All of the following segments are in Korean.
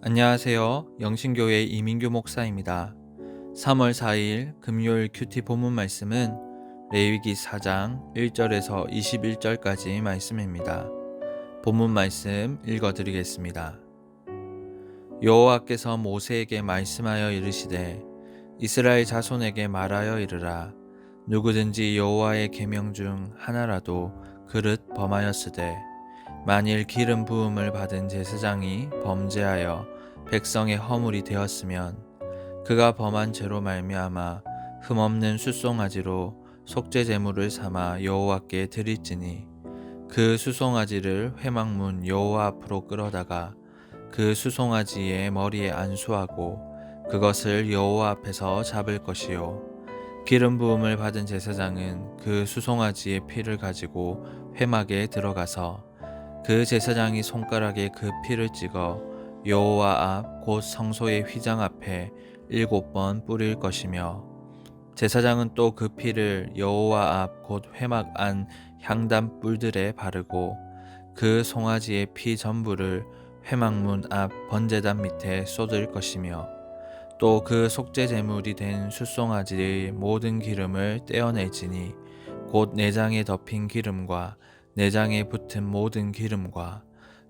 안녕하세요. 영신교회 이민규 목사입니다. 3월 4일 금요일 큐티 본문 말씀은 레위기 4장 1절에서 21절까지 말씀입니다. 본문 말씀 읽어드리겠습니다. 여호와께서 모세에게 말씀하여 이르시되 이스라엘 자손에게 말하여 이르라. 누구든지 여호와의 계명 중 하나라도 그릇 범하였으되 만일 기름 부음을 받은 제사장이 범죄하여 백성의 허물이 되었으면 그가 범한 죄로 말미암아 흠없는 숫송아지로 속죄 제물을 삼아 여호와께 드릴지니 그 수송아지를 회막문 여호와 앞으로 끌어다가 그 수송아지의 머리에 안수하고 그것을 여호와 앞에서 잡을 것이요 기름 부음을 받은 제사장은 그 수송아지의 피를 가지고 회막에 들어가서 그 제사장이 손가락에 그 피를 찍어 여호와 앞 곧 성소의 휘장 앞에 7번 뿌릴 것이며 제사장은 또 그 피를 여호와 앞 곧 회막 안 향단 뿔들에 바르고 그 송아지의 피 전부를 회막문 앞 번제단 밑에 쏟을 것이며 또 그 속죄 제물이 된 숫송아지의 모든 기름을 떼어낼지니 곧 내장에 덮인 기름과 내장에 붙은 모든 기름과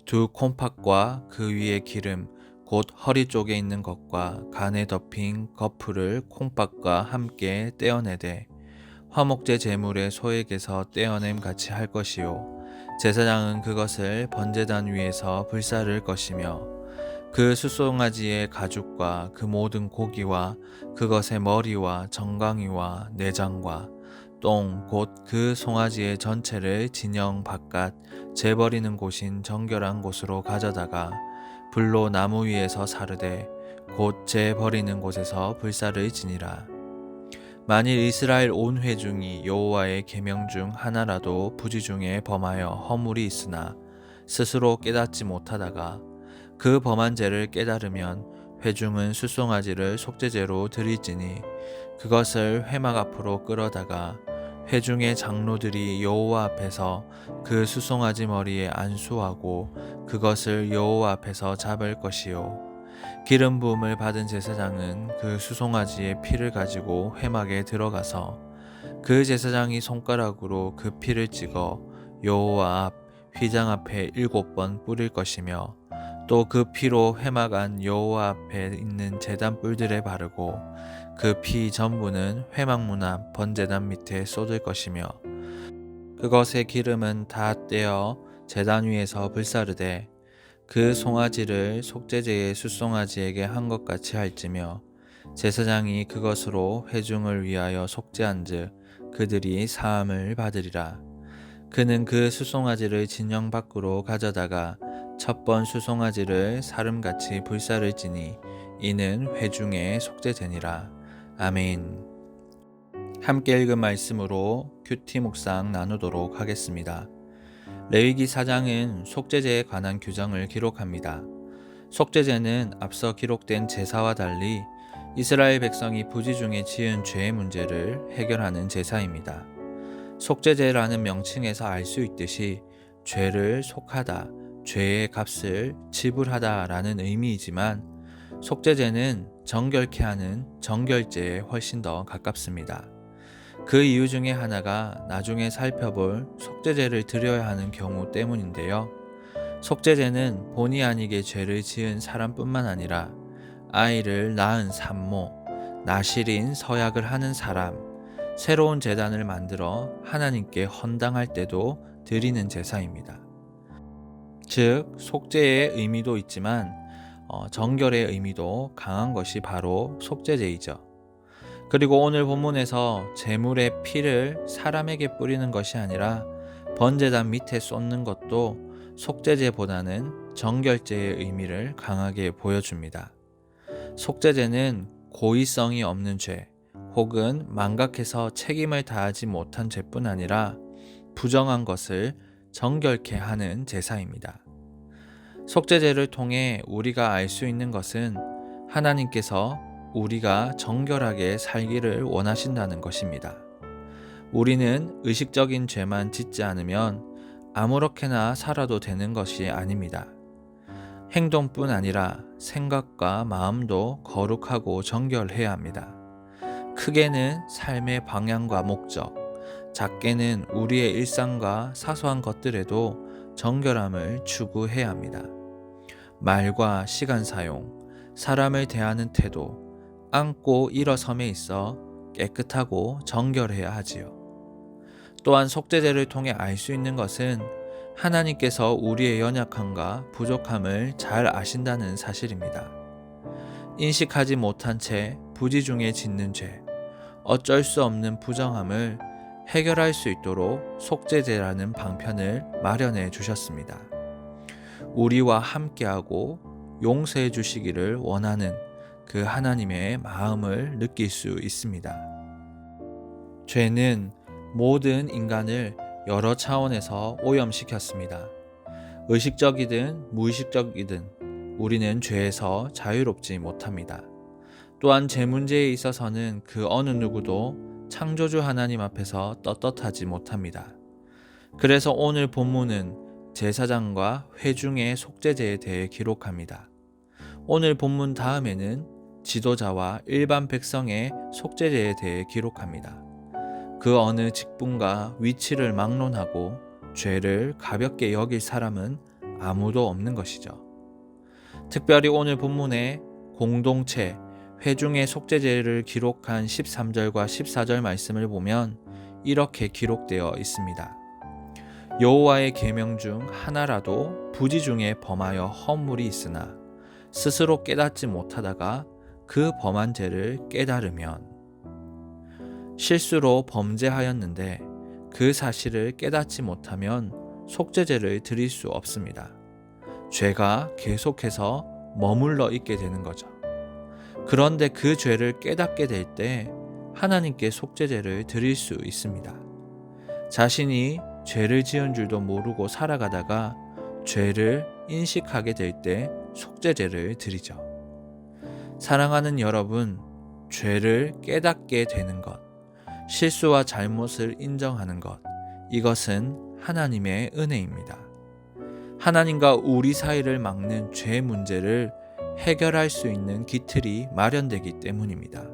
두 콩팥과 그 위의 기름 곧 허리 쪽에 있는 것과 간에 덮인 거풀을 콩팥과 함께 떼어내되 화목제 제물의 소액에서 떼어냄 같이 할 것이요 제사장은 그것을 번제단 위에서 불사를 것이며 그 숫송아지의 가죽과 그 모든 고기와 그것의 머리와 정강이와 내장과 똥 곧 그 송아지의 전체를 진영 바깥 재버리는 곳인 정결한 곳으로 가져다가 불로 나무 위에서 사르되 곧 재버리는 곳에서 불사를 지니라. 만일 이스라엘 온 회중이 여호와의 계명 중 하나라도 부지 중에 범하여 허물이 있으나 스스로 깨닫지 못하다가 그 범한 죄를 깨달으면 회중은 숫송아지를 속죄제로 드릴지니 그것을 회막 앞으로 끌어다가 회중의 장로들이 여호와 앞에서 그 숫송아지 머리에 안수하고 그것을 여호와 앞에서 잡을 것이요 기름 부음을 받은 제사장은 그 수송아지의 피를 가지고 회막에 들어가서 그 제사장이 손가락으로 그 피를 찍어 여호와 앞 휘장 앞에 7번 뿌릴 것이며 또 그 피로 회막 안 여호와 앞에 있는 제단 뿔들에 바르고 그 피 전부는 회막문 앞 번제단 밑에 쏟을 것이며 그것의 기름은 다 떼어 제단 위에서 불사르되 그 송아지를 속죄제의 숫송아지에게 한 것 같이 할지며 제사장이 그것으로 회중을 위하여 속죄한즉 그들이 사함을 받으리라. 그는 그 숫송아지를 진영 밖으로 가져다가 첫 번 숫송아지를 사름같이 불사를지니 이는 회중의 속죄제니라. 아멘. 함께 읽은 말씀으로 큐티 묵상 나누도록 하겠습니다. 레위기 4장은 속죄제에 관한 규정을 기록합니다. 속죄제는 앞서 기록된 제사와 달리 이스라엘 백성이 부지 중에 지은 죄의 문제를 해결하는 제사입니다. 속죄제라는 명칭에서 알 수 있듯이 죄를 속하다, 죄의 값을 지불하다 라는 의미이지만 속죄제는 정결케 하는 정결제에 훨씬 더 가깝습니다. 그 이유 중에 하나가 나중에 살펴볼 속죄제를 드려야 하는 경우 때문인데요. 속죄제는 본의 아니게 죄를 지은 사람뿐만 아니라 아이를 낳은 산모, 나실인 서약을 하는 사람, 새로운 제단을 만들어 하나님께 헌당할 때도 드리는 제사입니다. 즉 속죄의 의미도 있지만 정결의 의미도 강한 것이 바로 속죄제이죠. 그리고 오늘 본문에서 제물의 피를 사람에게 뿌리는 것이 아니라 번제단 밑에 쏟는 것도 속죄제보다는 정결제의 의미를 강하게 보여줍니다. 속죄제는 고의성이 없는 죄 혹은 망각해서 책임을 다하지 못한 죄뿐 아니라 부정한 것을 정결케 하는 제사입니다. 속죄제를 통해 우리가 알 수 있는 것은 하나님께서 우리가 정결하게 살기를 원하신다는 것입니다. 우리는 의식적인 죄만 짓지 않으면 아무렇게나 살아도 되는 것이 아닙니다. 행동뿐 아니라 생각과 마음도 거룩하고 정결해야 합니다. 크게는 삶의 방향과 목적, 작게는 우리의 일상과 사소한 것들에도 정결함을 추구해야 합니다. 말과 시간 사용, 사람을 대하는 태도, 앉고 일어섬에 있어 깨끗하고 정결해야 하지요. 또한 속죄제를 통해 알 수 있는 것은 하나님께서 우리의 연약함과 부족함을 잘 아신다는 사실입니다. 인식하지 못한 채 부지중에 짓는 죄, 어쩔 수 없는 부정함을 해결할 수 있도록 속죄제라는 방편을 마련해 주셨습니다. 우리와 함께하고 용서해 주시기를 원하는 그 하나님의 마음을 느낄 수 있습니다. 죄는 모든 인간을 여러 차원에서 오염시켰습니다. 의식적이든 무의식적이든 우리는 죄에서 자유롭지 못합니다. 또한 죄 문제에 있어서는 그 어느 누구도 창조주 하나님 앞에서 떳떳하지 못합니다. 그래서 오늘 본문은 제사장과 회중의 속죄제에 대해 기록합니다. 오늘 본문 다음에는 지도자와 일반 백성의 속죄제에 대해 기록합니다. 그 어느 직분과 위치를 막론하고 죄를 가볍게 여길 사람은 아무도 없는 것이죠. 특별히 오늘 본문에 공동체, 회중의 속죄제를 기록한 13절과 14절 말씀을 보면 이렇게 기록되어 있습니다. 여호와의 계명 중 하나라도 부지 중에 범하여 허물이 있으나 스스로 깨닫지 못하다가 그 범한 죄를 깨달으면, 실수로 범죄하였는데 그 사실을 깨닫지 못하면 속죄제를 드릴 수 없습니다. 죄가 계속해서 머물러 있게 되는 거죠. 그런데 그 죄를 깨닫게 될 때 하나님께 속죄제를 드릴 수 있습니다. 자신이 죄를 지은 줄도 모르고 살아가다가 죄를 인식하게 될 때 속죄제를 드리죠. 사랑하는 여러분, 죄를 깨닫게 되는 것, 실수와 잘못을 인정하는 것, 이것은 하나님의 은혜입니다. 하나님과 우리 사이를 막는 죄 문제를 해결할 수 있는 기틀이 마련되기 때문입니다.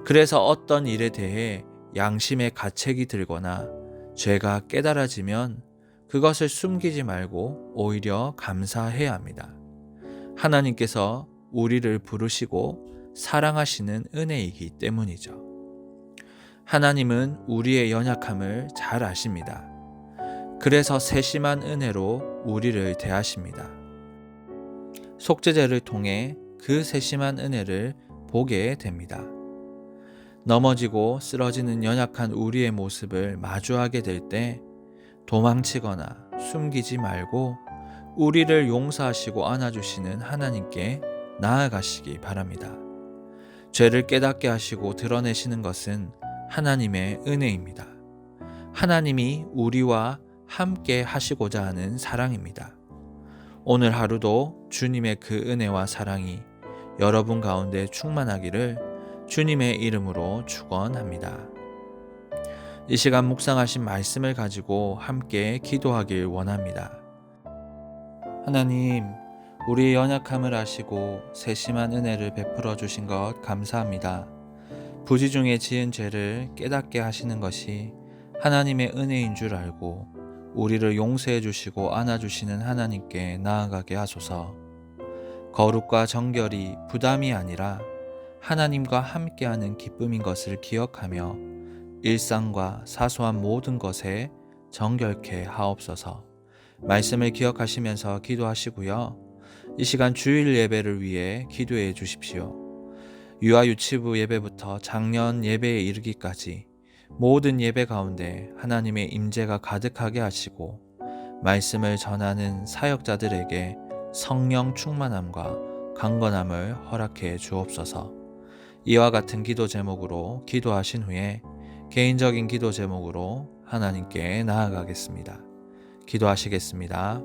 그래서 어떤 일에 대해 양심의 가책이 들거나 죄가 깨달아지면 그것을 숨기지 말고 오히려 감사해야 합니다. 하나님께서 우리를 부르시고 사랑하시는 은혜이기 때문이죠. 하나님은 우리의 연약함을 잘 아십니다. 그래서 세심한 은혜로 우리를 대하십니다. 속죄제를 통해 그 세심한 은혜를 보게 됩니다. 넘어지고 쓰러지는 연약한 우리의 모습을 마주하게 될 때 도망치거나 숨기지 말고 우리를 용서하시고 안아주시는 하나님께 나아가시기 바랍니다. 죄를 깨닫게 하시고 드러내시는 것은 하나님의 은혜입니다. 하나님이 우리와 함께 하시고자 하는 사랑입니다. 오늘 하루도 주님의 그 은혜와 사랑이 여러분 가운데 충만하기를 주님의 이름으로 축원합니다. 이 시간 묵상하신 말씀을 가지고 함께 기도하길 원합니다. 하나님, 우리의 연약함을 아시고 세심한 은혜를 베풀어 주신 것 감사합니다. 부지 중에 지은 죄를 깨닫게 하시는 것이 하나님의 은혜인 줄 알고 우리를 용서해 주시고 안아주시는 하나님께 나아가게 하소서. 거룩과 정결이 부담이 아니라 하나님과 함께하는 기쁨인 것을 기억하며 일상과 사소한 모든 것에 정결케 하옵소서. 말씀을 기억하시면서 기도하시고요. 이 시간 주일 예배를 위해 기도해 주십시오. 유아 유치부 예배부터 작년 예배에 이르기까지 모든 예배 가운데 하나님의 임재가 가득하게 하시고 말씀을 전하는 사역자들에게 성령 충만함과 강건함을 허락해 주옵소서. 이와 같은 기도 제목으로 기도하신 후에 개인적인 기도 제목으로 하나님께 나아가겠습니다. 기도하시겠습니다.